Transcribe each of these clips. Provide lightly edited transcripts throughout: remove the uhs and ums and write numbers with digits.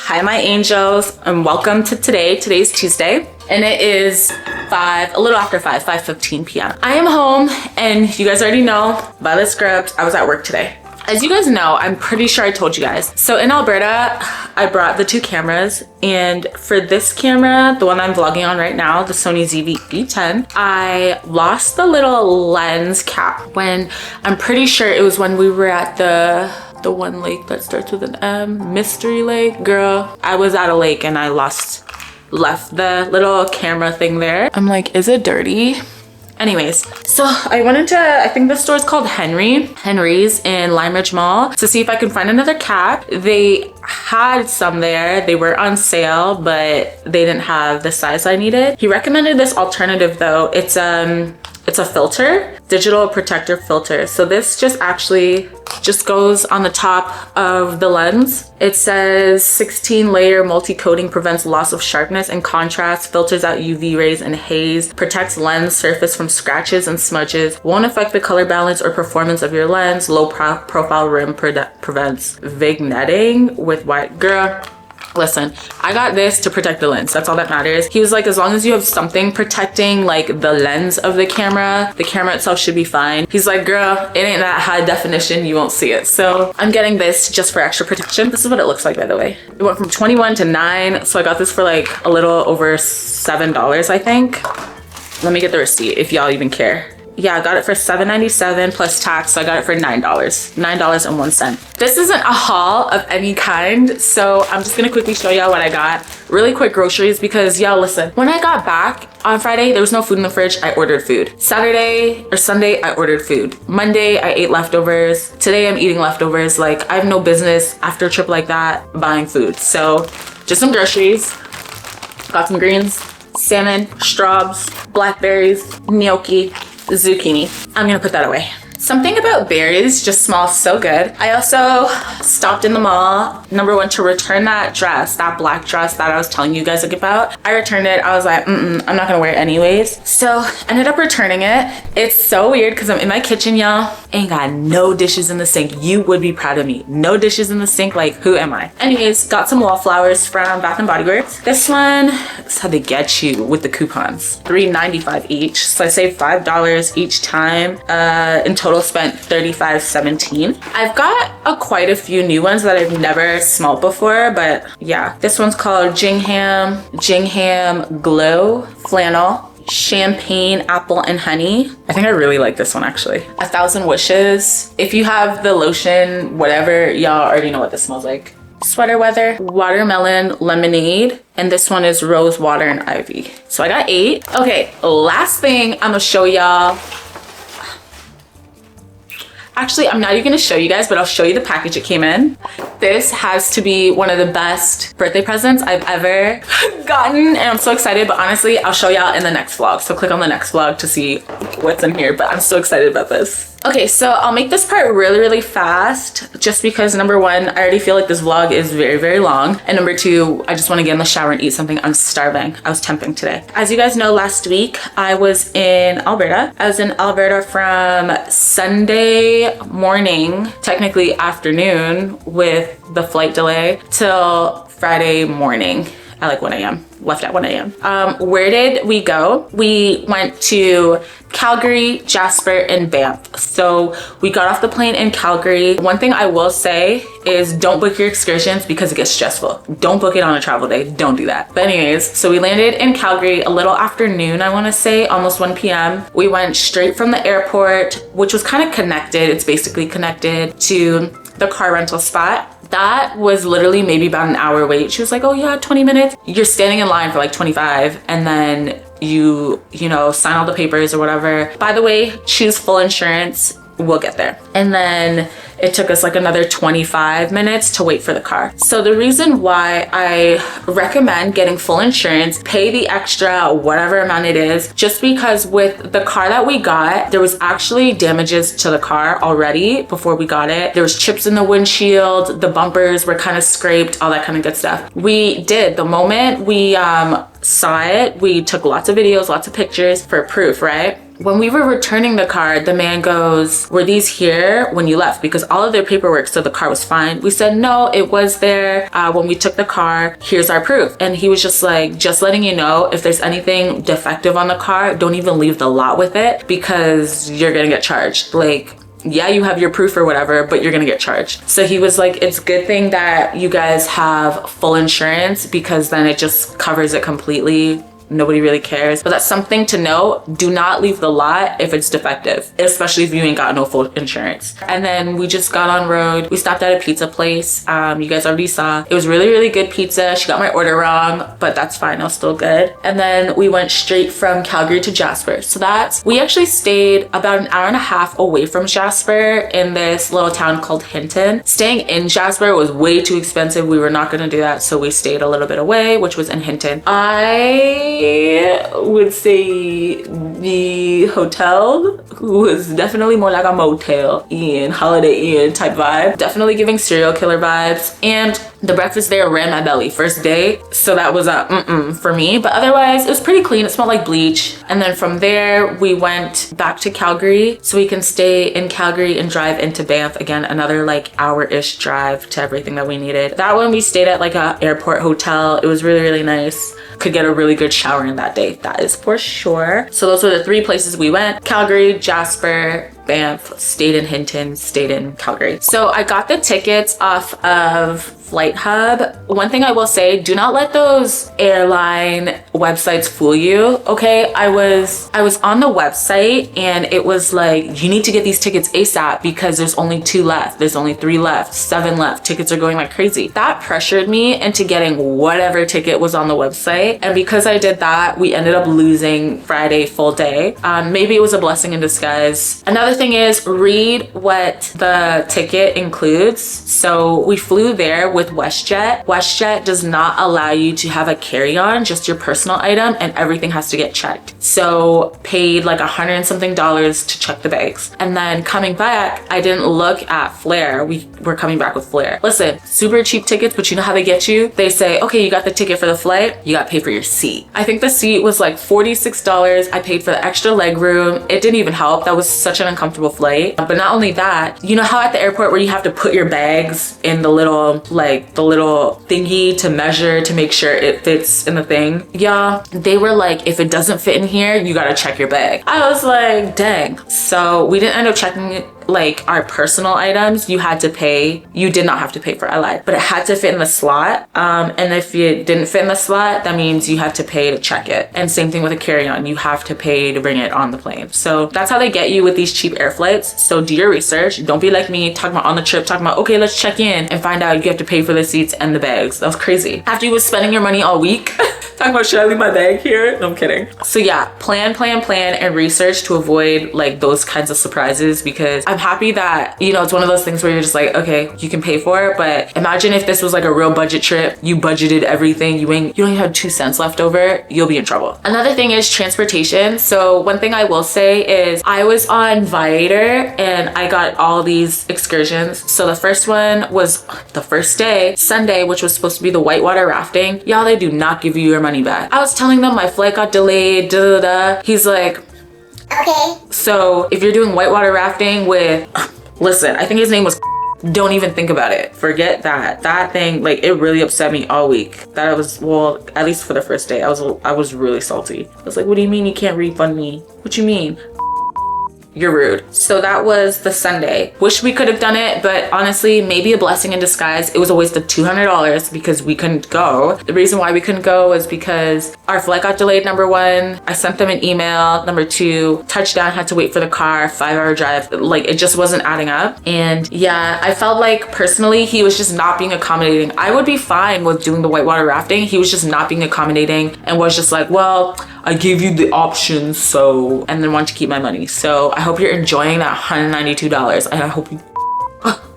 Hi my angels, and welcome to today. Today's Tuesday and it is a little after 5:15 p.m. I am home and you guys already know by the script I was at work today. As you guys know, I'm pretty sure I told you guys. So in Alberta, I brought the two cameras, and for this camera, the one I'm vlogging on right now, the Sony ZV-E10, I lost the little lens cap when, I'm pretty sure it was when we were at the one lake that starts with an M, Mystery Lake. Girl, I was at a lake and I left the little camera thing there. I'm like, is it dirty? Anyways, so I went into, I think the store is called Henry's in Lime Ridge Mall to see if I can find another cap. They had some there. They were on sale, but they didn't have the size I needed. He recommended this alternative though. It's a filter, digital protector filter. So this just goes on the top of the lens. It says 16-layer multi-coating prevents loss of sharpness and contrast, filters out UV rays and haze, protects lens surface from scratches and smudges, won't affect the color balance or performance of your lens, low profile rim prevents vignetting with white. Girl, listen, I got this to protect the lens. That's all that matters. He was like, as long as you have something protecting like the lens of the camera itself should be fine. He's like, girl, it ain't that high definition, you won't see it. So I'm getting this just for extra protection. This is what it looks like, by the way. It went from 21 to 9. So I got this for like a little over $7, I think. Let me get the receipt if y'all even care. Yeah, I got it for $7.97 plus tax, so I got it for $9, $9.01. This isn't a haul of any kind, so I'm just gonna quickly show y'all what I got. Really quick groceries, because y'all listen, when I got back on Friday, there was no food in the fridge, I ordered food. Saturday or Sunday, I ordered food. Monday, I ate leftovers. Today, I'm eating leftovers. Like, I have no business after a trip like that buying food. So, just some groceries. Got some greens, salmon, straws, blackberries, gnocchi, zucchini. I'm gonna put that away. Something about berries just smells so good. I also stopped in the mall, number one, to return that dress, that black dress that I was telling you guys about. I returned it. I was like, I'm not gonna wear it anyways. So ended up returning it. It's so weird because I'm in my kitchen, y'all. Ain't got no dishes in the sink. You would be proud of me. No dishes in the sink. Like, who am I? Anyways, got some wallflowers from Bath & Body Works. This one is how they get you with the coupons. $3.95 each. So I saved $5 each time. In total spent $35.17. I've got quite a few new ones that I've never smelled before, but yeah. This one's called Gingham Glow Flannel. Champagne, apple, and honey. I think I really like this one actually. 1,000 Wishes. If you have the lotion, whatever, y'all already know what this smells like. Sweater Weather, Watermelon Lemonade, and this one is Rose Water and Ivy. So I got 8. Okay, last thing I'm gonna show y'all. Actually, I'm not even gonna show you guys, but I'll show you the package it came in. This has to be one of the best birthday presents I've ever gotten, and I'm so excited, but honestly, I'll show y'all in the next vlog. So click on the next vlog to see what's in here, but I'm so excited about this. Okay, so I'll make this part really, really fast, just because number one, I already feel like this vlog is very, very long. And number two, I just wanna get in the shower and eat something. I'm starving. I was temping today. As you guys know, last week, I was in Alberta. I was in Alberta from Sunday morning, technically afternoon with the flight delay, till Friday morning at like 1 a.m. Left at 1 a.m. Where did we go? We went to Calgary, Jasper, and Banff. So we got off the plane in Calgary. One thing I will say is don't book your excursions because it gets stressful. Don't book it on a travel day. Don't do that. But anyways, so we landed in Calgary a little afternoon, I wanna say, almost 1 p.m. We went straight from the airport, which was kind of connected. It's basically connected to the car rental spot. That was literally maybe about an hour wait. She was like, oh yeah, 20 minutes. You're standing in line for like 25, and then you know, sign all the papers or whatever. By the way, choose full insurance. We'll get there. And then it took us like another 25 minutes to wait for the car. So the reason why I recommend getting full insurance, pay the extra whatever amount it is, just because with the car that we got, there was actually damages to the car already before we got it. There was chips in the windshield, the bumpers were kind of scraped, all that kind of good stuff. The moment we saw it, we took lots of videos, lots of pictures for proof, right? when we were returning the car, the man goes, were these here when you left? Because all of their paperwork said the car was fine. We said, no, it was there when we took the car. Here's our proof. And he was just like, just letting you know, if there's anything defective on the car, don't even leave the lot with it because you're gonna get charged. Like, yeah, you have your proof or whatever, but you're gonna get charged. So he was like, it's a good thing that you guys have full insurance because then it just covers it completely. Nobody really cares. But that's something to note. Do not leave the lot if it's defective, especially if you ain't got no full insurance. And then we just got on road. We stopped at a pizza place. You guys already saw. It was really, really good pizza. She got my order wrong, but that's fine. It was still good. And then we went straight from Calgary to Jasper. So we actually stayed about an hour and a half away from Jasper in this little town called Hinton. Staying in Jasper was way too expensive. We were not gonna do that. So we stayed a little bit away, which was in Hinton. I would say the hotel was definitely more like a Motel Inn, Holiday Inn type vibe. Definitely giving serial killer vibes. And the breakfast there ran my belly first day. So that was a for me. But otherwise, it was pretty clean. It smelled like bleach. And then from there, we went back to Calgary so we can stay in Calgary and drive into Banff. Again, another like hour-ish drive to everything that we needed. That one we stayed at like a airport hotel. It was really, really nice. Could get a really good shower in that day, that is for sure. So those were the 3 places we went: Calgary, Jasper, Banff, stayed in Hinton, stayed in Calgary. So I got the tickets off of Flight Hub. One thing I will say, do not let those airline websites fool you, okay? I was on the website and it was like, you need to get these tickets ASAP because there's only 2 left, there's only 3 left, 7 left, tickets are going like crazy. That pressured me into getting whatever ticket was on the website. And because I did that, we ended up losing Friday full day. Maybe it was a blessing in disguise. Another thing is, read what the ticket includes. So we flew there with WestJet. WestJet does not allow you to have a carry-on, just your personal item, and everything has to get checked. So paid like $100 and something to check the bags. And then coming back, I didn't look at Flair. We were coming back with Flair. Listen, super cheap tickets, but you know how they get you? They say, okay, you got the ticket for the flight, you got to pay for your seat. I think the seat was like $46. I paid for the extra leg room. It didn't even help. That was such an uncomfortable flight. But not only that, you know how at the airport where you have to put your bags in the little thingy to measure to make sure it fits in the thing? Yeah, they were like, if it doesn't fit in here, you gotta check your bag. I was like, dang. So we didn't end up checking it. Like our personal items, you had to pay. You did not have to pay for, I lied, but it had to fit in the slot. And if it didn't fit in the slot, that means you had to pay to check it. And same thing with a carry-on, you have to pay to bring it on the plane. So that's how they get you with these cheap air flights. So do your research. Don't be like me, talking about on the trip, talking about, okay, let's check in, and find out you have to pay for the seats and the bags. That was crazy. After you was spending your money all week, talking about, should I leave my bag here? No, I'm kidding. So yeah, plan, and research to avoid like those kinds of surprises, because I'm happy that, you know, it's one of those things where you're just like, okay, you can pay for it, but imagine if this was like a real budget trip, you budgeted everything, you don't even have 2 cents left over, you'll be in trouble. Another thing is transportation. So one thing I will say is I was on Viator and I got all these excursions. So the first one was the first day, Sunday, which was supposed to be the whitewater rafting. Y'all, they do not give you your money back. I was telling them my flight got delayed, He's like, okay. So if you're doing whitewater rafting with, listen, I think his name was, don't even think about it. Forget that. That thing, like, it really upset me all week. That I was, well, at least for the first day, I was really salty. I was like, what do you mean you can't refund me? What you mean? You're rude. So that was the Sunday. Wish we could have done it, but honestly, maybe a blessing in disguise. It was a waste of $200 because we couldn't go. The reason why we couldn't go was because our flight got delayed, number 1. I sent them an email. Number 2, touchdown, had to wait for the car, 5-hour drive. Like, it just wasn't adding up. And yeah, I felt like personally, he was just not being accommodating. I would be fine with doing the whitewater rafting. He was just not being accommodating and was just like, well, I gave you the options, so, and then wanted to keep my money. So I hope you're enjoying that $192, and I hope you.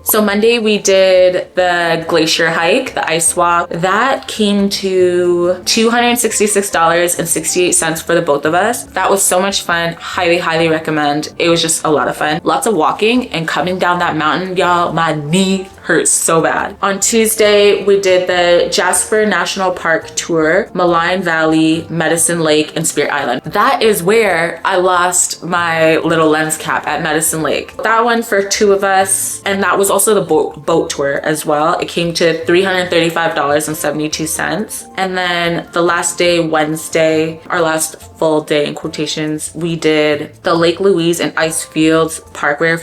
So Monday we did the glacier hike, the ice walk. That came to $266.68 for the both of us. That was so much fun. Highly recommend. It was just a lot of fun. Lots of walking and coming down that mountain, y'all. My knee hurt. hurt so bad. On Tuesday, we did the Jasper National Park tour, Malign Valley, Medicine Lake, and Spirit Island. That is where I lost my little lens cap at Medicine Lake. That one for 2 of us, and that was also the boat tour as well. It came to $335.72. And then the last day, Wednesday, our last full day in quotations, we did the Lake Louise and Icefields Parkway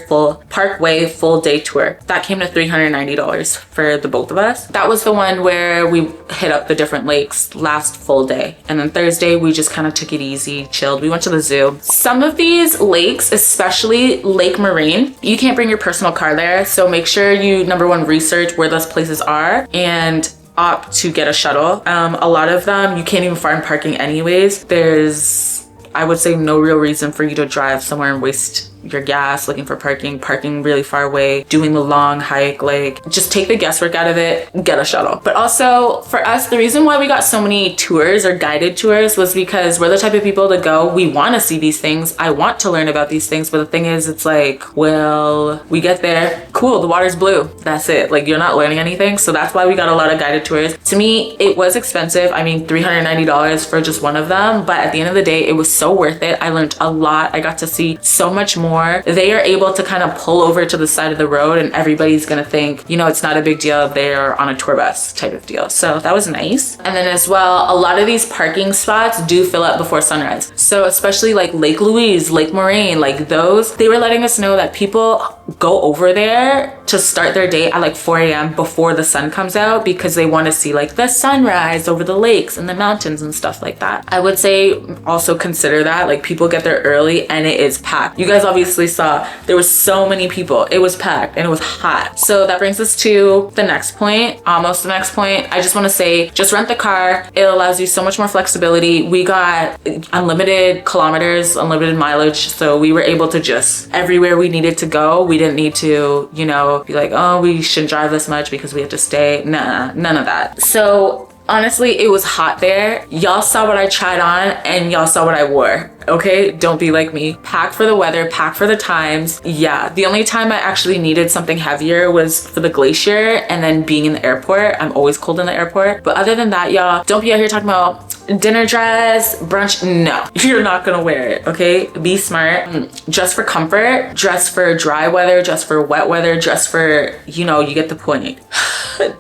full day tour. That came to $390 for the both of us. That was the one where we hit up the different lakes last full day. And then Thursday, we just kind of took it easy, chilled. We went to the zoo. Some of these lakes, especially Lake Moraine, you can't bring your personal car there. So make sure you, number one, research where those places are and opt to get a shuttle. A lot of them, you can't even find parking anyways. There's, I would say, no real reason for you to drive somewhere and waste your gas looking for parking really far away, doing the long hike. Like, just take the guesswork out of it, get a shuttle. But also for us, the reason why we got so many tours or guided tours was because we're the type of people to go, we want to see these things, I want to learn about these things, but the thing is, it's like, well, we get there, cool, the water's blue, that's it. Like, you're not learning anything. So that's why we got a lot of guided tours. To me, it was expensive. I mean, $390 for just one of them, but at the end of the day, it was so worth it. I learned a lot. I got to see so much more. They are able to kind of pull over to the side of the road and everybody's gonna think, you know, it's not a big deal, they're on a tour bus type of deal. So that was nice. And then as well, a lot of these parking spots do fill up before sunrise. So especially like Lake Louise, Lake Moraine, like those, they were letting us know that people go over there to start their day at like 4 a.m. before the sun comes out because they want to see like the sunrise over the lakes and the mountains and stuff like that. I would say also consider that, like, people get there early and it is packed. You guys obviously saw there was so many people. It was packed and it was hot. So that brings us to the next point, almost the next point. I just want to say, just rent the car. It allows you so much more flexibility. We got unlimited kilometers, unlimited mileage. So we were able to just everywhere we needed to go. We didn't need to, you know, be like, oh, we shouldn't drive this much because we have to stay. Nah, none of that. So honestly, it was hot there. Y'all saw what I tried on and y'all saw what I wore. Okay, don't be like me. Pack for the weather, pack for the times. Yeah, the only time I actually needed something heavier was for the glacier and then being in the airport. I'm always cold in the airport. But other than that, y'all, don't be out here talking about dinner dress, brunch. No, you're not gonna wear it, okay? Be smart. Dress for comfort, dress for dry weather, dress for wet weather, dress for, you know, you get the point.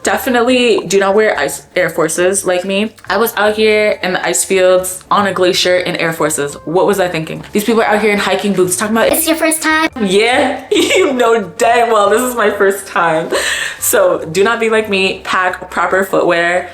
Definitely do not wear Air Forces like me. I was out here in the ice fields on a glacier in Air Forces. What was I thinking? These people are out here in hiking boots talking about, it's your first time? Yeah, you know dang well this is my first time. So do not be like me. Pack proper footwear.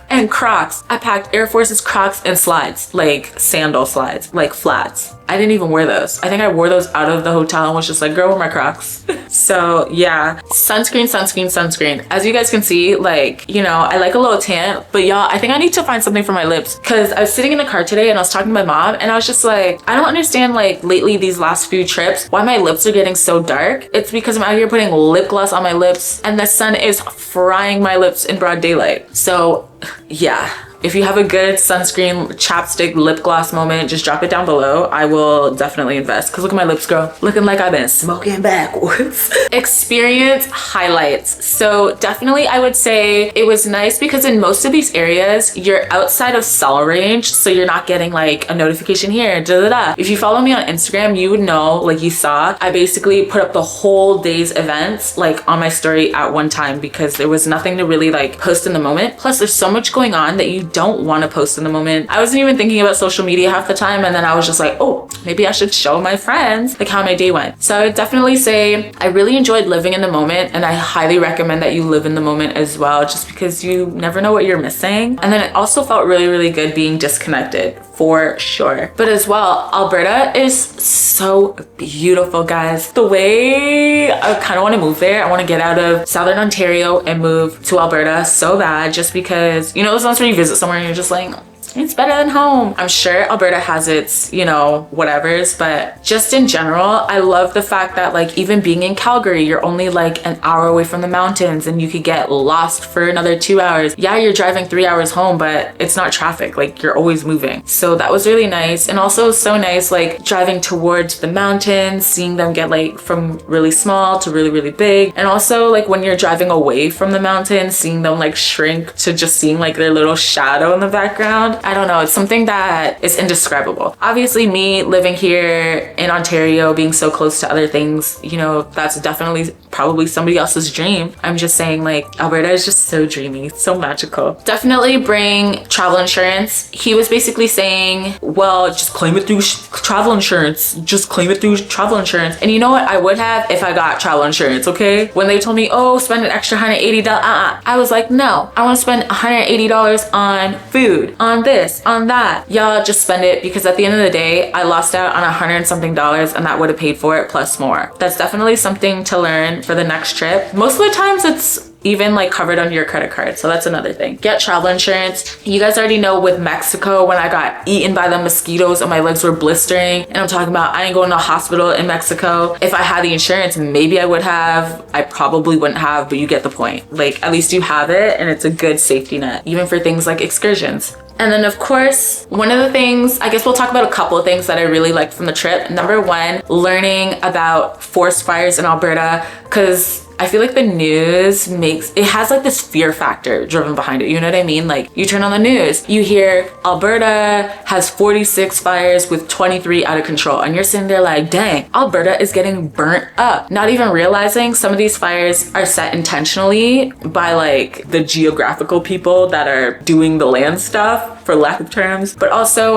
And Crocs. I packed Air Forces, Crocs, and slides, like sandal slides, like flats. I didn't even wear those. I think I wore those out of the hotel and was just like, girl, where are my Crocs? So yeah, sunscreen, sunscreen, sunscreen. As you guys can see, like, you know, I like a little tan, but y'all, I think I need to find something for my lips, because I was sitting in the car today and I was talking to my mom and I was just like, I don't understand, like, lately these last few trips, why my lips are getting so dark. It's because I'm out here putting lip gloss on my lips and the sun is frying my lips in broad daylight. So yeah, if you have a good sunscreen, chapstick, lip gloss moment, just drop it down below. I will definitely invest, because look at my lips, girl. Looking like I've been smoking backwards. Experience highlights. So definitely I would say it was nice because in most of these areas, you're outside of cell range. So you're not getting like a notification here, da da da. If you follow me on Instagram, you would know, like you saw, I basically put up the whole day's events like on my story at one time because there was nothing to really like post in the moment. Plus there's so much going on that you don't want to post in the moment. I wasn't even thinking about social media half the time, and then I was just like, oh, maybe I should show my friends like how my day went. So I would definitely say I really enjoyed living in the moment, and I highly recommend that you live in the moment as well, just because you never know what you're missing. And then it also felt really, really good being disconnected, for sure. But as well, Alberta is so beautiful, guys. The way I kind of want to move there, I want to get out of Southern Ontario and move to Alberta so bad, just because, you know, those ones where you visit somewhere and you're just like, It's better than home. I'm sure Alberta has its, you know, whatevers, but just in general, I love the fact that like even being in Calgary, you're only like an hour away from the mountains and you could get lost for another 2 hours. Yeah, you're driving 3 hours home, but it's not traffic. Like you're always moving. So that was really nice. And also so nice, like driving towards the mountains, seeing them get like from really small to really, really big. And also like when you're driving away from the mountains, seeing them like shrink to just seeing like their little shadow in the background. I don't know, it's something that is indescribable. Obviously me living here in Ontario, being so close to other things, you know, that's definitely probably somebody else's dream. I'm just saying like Alberta is just so dreamy, so magical. Definitely bring travel insurance. He was basically saying, well, just claim it through travel insurance. Just claim it through travel insurance. And you know what? I would have if I got travel insurance, okay? When they told me, oh, spend an extra $180, I was like, no, I want to spend $180 on food, on this, on that. Y'all just spend it, because at the end of the day, I lost out on $100 and something and that would have paid for it plus more. That's definitely something to learn for the next trip. Most of the times it's even like covered under your credit card. So that's another thing. Get travel insurance. You guys already know with Mexico, when I got eaten by the mosquitoes and my legs were blistering, and I'm talking about I ain't going to the hospital in Mexico. If I had the insurance, maybe I would have. I probably wouldn't have, but you get the point. Like at least you have it and it's a good safety net, even for things like excursions. And then of course, one of the things, I guess we'll talk about a couple of things that I really liked from the trip. Number one, learning about forest fires in Alberta, because I feel like the news it has like this fear factor driven behind it. You know what I mean? Like you turn on the news, you hear Alberta has 46 fires with 23 out of control. And you're sitting there like, dang, Alberta is getting burnt up. Not even realizing some of these fires are set intentionally by like the geographical people that are doing the land stuff, for lack of terms, but also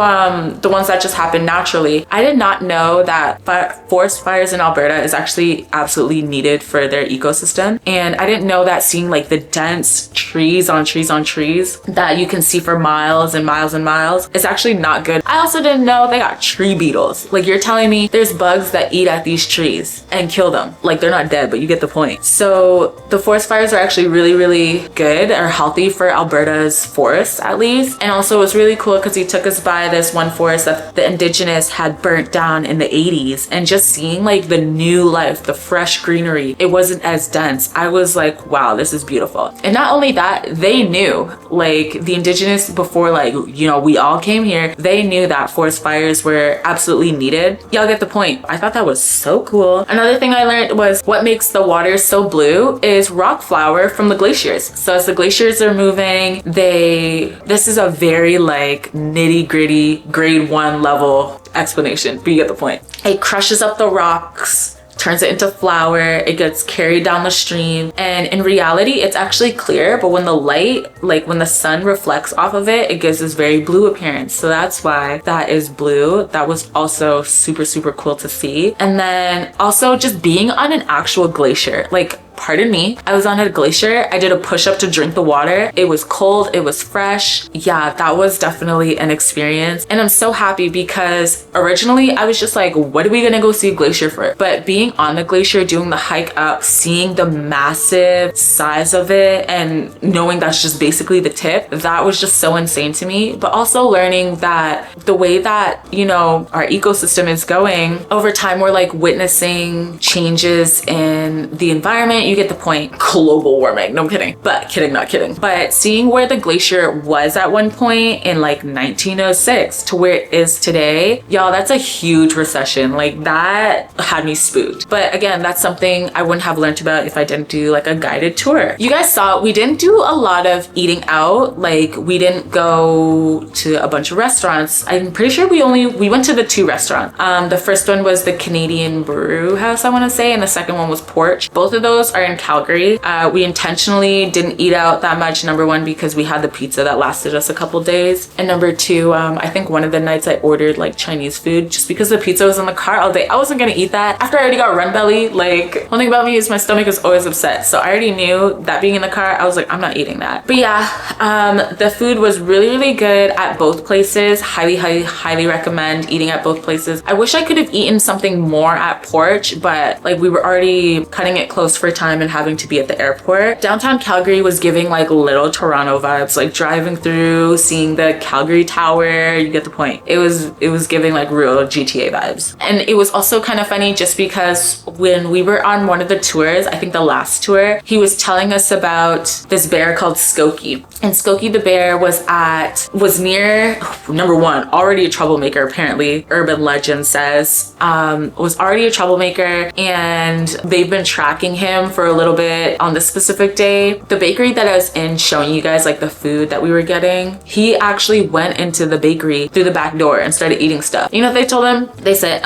the ones that just happen naturally. I did not know that forest fires in Alberta is actually absolutely needed for their ecosystem. And I didn't know that seeing like the dense trees on trees on trees that you can see for miles and miles and miles is actually not good. I also didn't know they got tree beetles. Like you're telling me there's bugs that eat at these trees and kill them. Like they're not dead, but you get the point. So the forest fires are actually really, really good or healthy for Alberta's forests at least. And also it was really cool because he took us by this one forest that the indigenous had burnt down in the 80s, and just seeing like the new life, the fresh greenery, it wasn't as dense. I was like, wow, this is beautiful. And not only that, they knew, like the indigenous before, like, you know, we all came here, they knew that forest fires were absolutely needed. Y'all get the point. I thought that was so cool. Another thing I learned was what makes the water so blue is rock flour from the glaciers. So as the glaciers are moving, this is a very like nitty gritty grade 1 level explanation, but you get the point. It crushes up the rocks, turns it into flour, it gets carried down the stream, and in reality it's actually clear, but when the light, like when the sun reflects off of it, it gives this very blue appearance. So that's why that is blue. That was also super, super cool to see. And then also just being on an actual glacier, like pardon me, I was on a glacier. I did a push-up to drink the water. It was cold, it was fresh. Yeah, that was definitely an experience. And I'm so happy because originally I was just like, what are we gonna go see a glacier for? But being on the glacier, doing the hike up, seeing the massive size of it and knowing that's just basically the tip, that was just so insane to me. But also learning that the way that, you know, our ecosystem is going, over time we're like witnessing changes in the environment. You get the point. Global warming. No, I'm kidding. But kidding, not kidding. But seeing where the glacier was at one point in like 1906 to where it is today, y'all, that's a huge recession. Like that had me spooked. But again, that's something I wouldn't have learned about if I didn't do like a guided tour. You guys saw we didn't do a lot of eating out. Like we didn't go to a bunch of restaurants. I'm pretty sure we went to the 2 restaurants. The first one was the Canadian Brew House, I want to say, and the second one was Porch. Both of those are in Calgary. We intentionally didn't eat out that much, number one, because we had the pizza that lasted us a couple days. And number two, I think one of the nights I ordered like Chinese food just because the pizza was in the car all day. I wasn't gonna eat that. After I already got run belly, like one thing about me is my stomach is always upset. So I already knew that being in the car, I was like, I'm not eating that. But yeah, the food was really, really good at both places. Highly, highly, highly recommend eating at both places. I wish I could have eaten something more at Porch, but like we were already cutting it close for time. time and having to be at the airport. Downtown Calgary was giving like little Toronto vibes, like driving through, seeing the Calgary Tower, you get the point. It was giving like real GTA vibes. And it was also kind of funny just because when we were on one of the tours, I think the last tour, he was telling us about this bear called Skokie. And Skokie the bear was near, number one, already a troublemaker, apparently, urban legend says, was already a troublemaker, and they've been tracking him for a little bit. On this specific day, the bakery that I was in showing you guys like the food that we were getting, he actually went into the bakery through the back door and started eating stuff. You know what they told him? They said,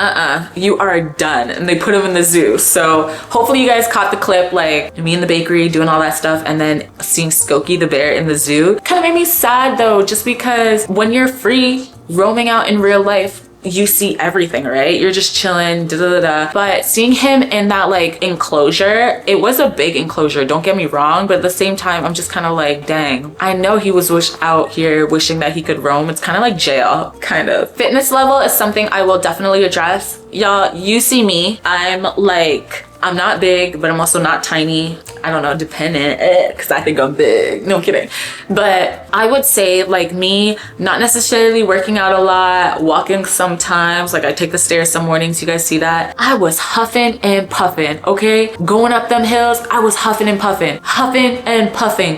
you are done. And they put him in the zoo. So hopefully you guys caught the clip, like me in the bakery doing all that stuff and then seeing Skokie the bear in the zoo. Kind of made me sad though, just because when you're free roaming out in real life, you see everything, right? You're just chilling, But seeing him in that like enclosure, it was a big enclosure, don't get me wrong, but at the same time, I'm just kind of like, dang, I know he was out here wishing that he could roam. It's kind of like jail, kind of. Fitness level is something I will definitely address. Y'all, you see me, I'm not big, but I'm also not tiny. I don't know, dependent, because I think I'm big. No, I'm kidding. But I would say like me, not necessarily working out a lot, walking sometimes, like I take the stairs some mornings, you guys see that? I was huffing and puffing, okay? Going up them hills, I was huffing and puffing.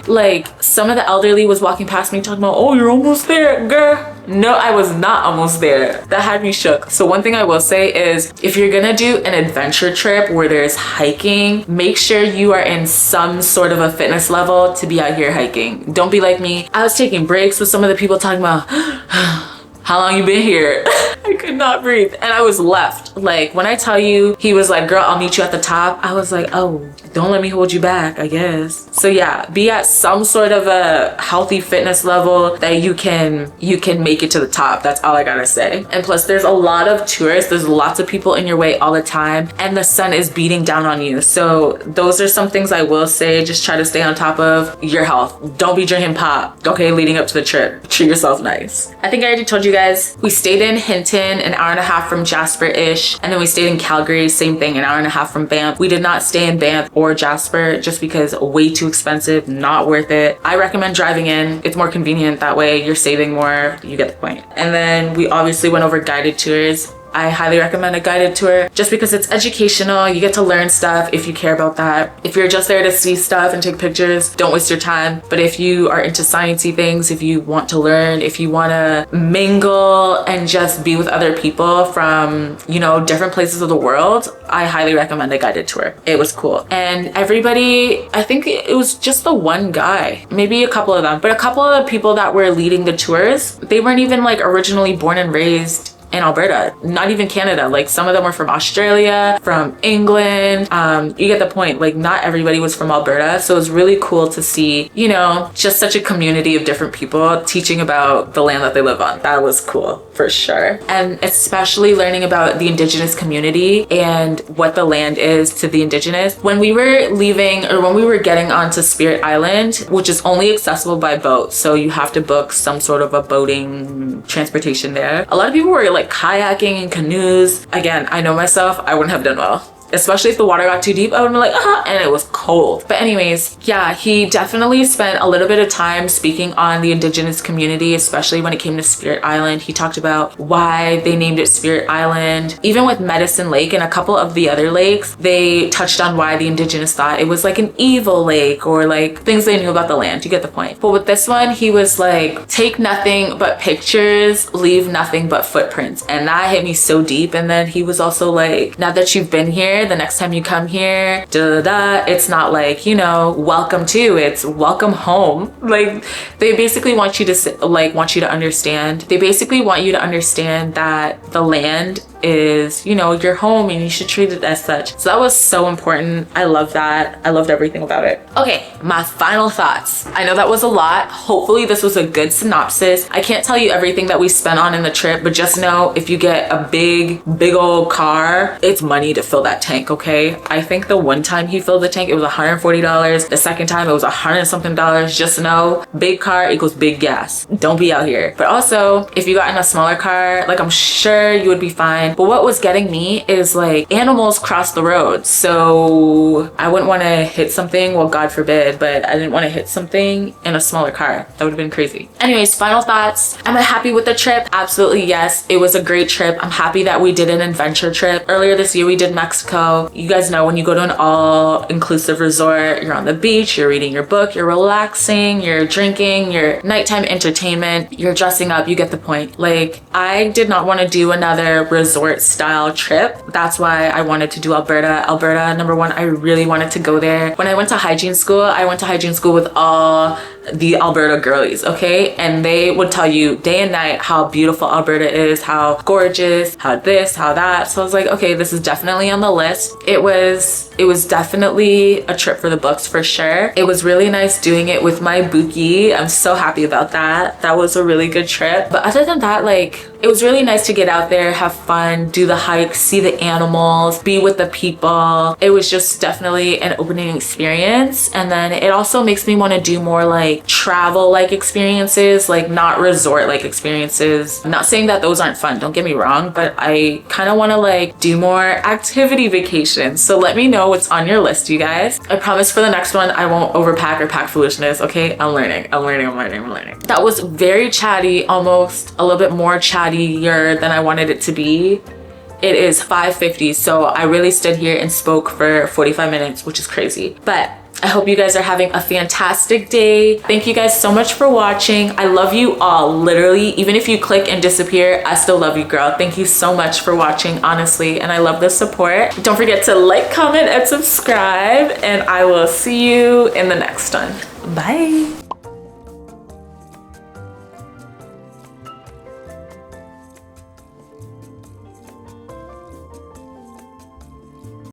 Like some of the elderly was walking past me talking about, oh, you're almost there, girl. No, I was not almost there. That had me shook. So one thing I will say is if you're gonna do an adventure trip where there's hiking, make sure you are in some sort of a fitness level to be out here hiking. Don't be like me. I was taking breaks with some of the people talking about how long you been here? I could not breathe. And I was left. Like when I tell you, he was like, girl, I'll meet you at the top. I was like, oh, don't let me hold you back, I guess. So yeah, be at some sort of a healthy fitness level that you can make it to the top. That's all I gotta say. And plus there's a lot of tourists. There's lots of people in your way all the time and the sun is beating down on you. So those are some things I will say. Just try to stay on top of your health. Don't be drinking pop, okay, leading up to the trip. Treat yourself nice. I think I already told you guys, we stayed in Hinton, an hour and a half from Jasper-ish. And then we stayed in Calgary, same thing, an hour and a half from Banff. We did not stay in Banff or Jasper just because way too expensive, not worth it. I recommend driving in. It's more convenient that way. You're saving more, you get the point. And then we obviously went over guided tours. I highly recommend a guided tour just because it's educational. You get to learn stuff if you care about that. If you're just there to see stuff and take pictures, don't waste your time. But if you are into sciencey things, if you want to learn, if you want to mingle and just be with other people from, you know, different places of the world, I highly recommend a guided tour. It was cool. And everybody, I think it was just the one guy, maybe a couple of them, but a couple of the people that were leading the tours, they weren't even like originally born and raised in Alberta, not even Canada. Like some of them were from Australia, from England. You get the point. Like not everybody was from Alberta. So it was really cool to see, you know, just such a community of different people teaching about the land that they live on. That was cool for sure. And especially learning about the Indigenous community and what the land is to the Indigenous. When we were leaving or when we were getting onto Spirit Island, which is only accessible by boat. So you have to book some sort of a boating transportation there. A lot of people were like kayaking in canoes. Again, I know myself, I wouldn't have done well. Especially if the water got too deep, I would have been like, and it was cold. But anyways, yeah, he definitely spent a little bit of time speaking on the Indigenous community, especially when it came to Spirit Island. He talked about why they named it Spirit Island. Even with Medicine Lake and a couple of the other lakes, they touched on why the Indigenous thought it was like an evil lake or like things they knew about the land. You get the point. But with this one, he was like, take nothing but pictures, leave nothing but footprints. And that hit me so deep. And then he was also like, now that you've been here, the next time you come here, it's not like, you know, welcome to, it's welcome home. Like they basically want you to understand. They basically want you to understand that the land is, you know, your home and you should treat it as such. So that was so important. I love that. I loved everything about it. Okay, my final thoughts. I know that was a lot. Hopefully this was a good synopsis. I can't tell you everything that we spent on in the trip, but just know if you get a big old car, it's money to fill that tank, okay? I think the one time he filled the tank, it was $140. The second time it was $100 and something. Just know, big car equals big gas. Don't be out here. But also, if you got in a smaller car, like I'm sure you would be fine. fine. But what was getting me is like animals cross the road. So I wouldn't want to hit something, well, God forbid, but I didn't want to hit something in a smaller car. That would have been crazy. Anyways, final thoughts. Am I happy with the trip? Absolutely yes. It was a great trip. I'm happy that we did an adventure trip. Earlier this year, we did Mexico. You guys know when you go to an all-inclusive resort, you're on the beach, you're reading your book, you're relaxing, you're drinking, your nighttime entertainment, you're dressing up, you get the point. Like, I did not want to do another resort style trip. That's why I wanted to do Alberta. Alberta, number one, I really wanted to go there. When I went to hygiene school, I went to hygiene school with all the Alberta girlies, okay? And they would tell you day and night how beautiful Alberta is, how gorgeous, how this, how that. So I was like, okay, this is definitely on the list. It was definitely a trip for the books for sure. It was really nice doing it with my Buki. I'm so happy about that. That was a really good trip. But other than that, like, it was really nice to get out there, have fun, do the hike, see the animals, be with the people. It was just definitely an opening experience. And then it also makes me want to do more like travel like experiences, like not resort like experiences. I'm not saying that those aren't fun, don't get me wrong, but I kind of want to like do more activity vacations. So let me know what's on your list, you guys. I promise for the next one, I won't overpack or pack foolishness, okay? I'm learning. That was very chatty, almost a little bit more chattier than I wanted it to be. It is 5:50, so I really stood here and spoke for 45 minutes, which is crazy. But I hope you guys are having a fantastic day. Thank you guys so much for watching. I love you all, literally. Even if you click and disappear, I still love you, girl. Thank you so much for watching, honestly, and I love the support. Don't forget to like, comment, and subscribe, and I will see you in the next one. Bye.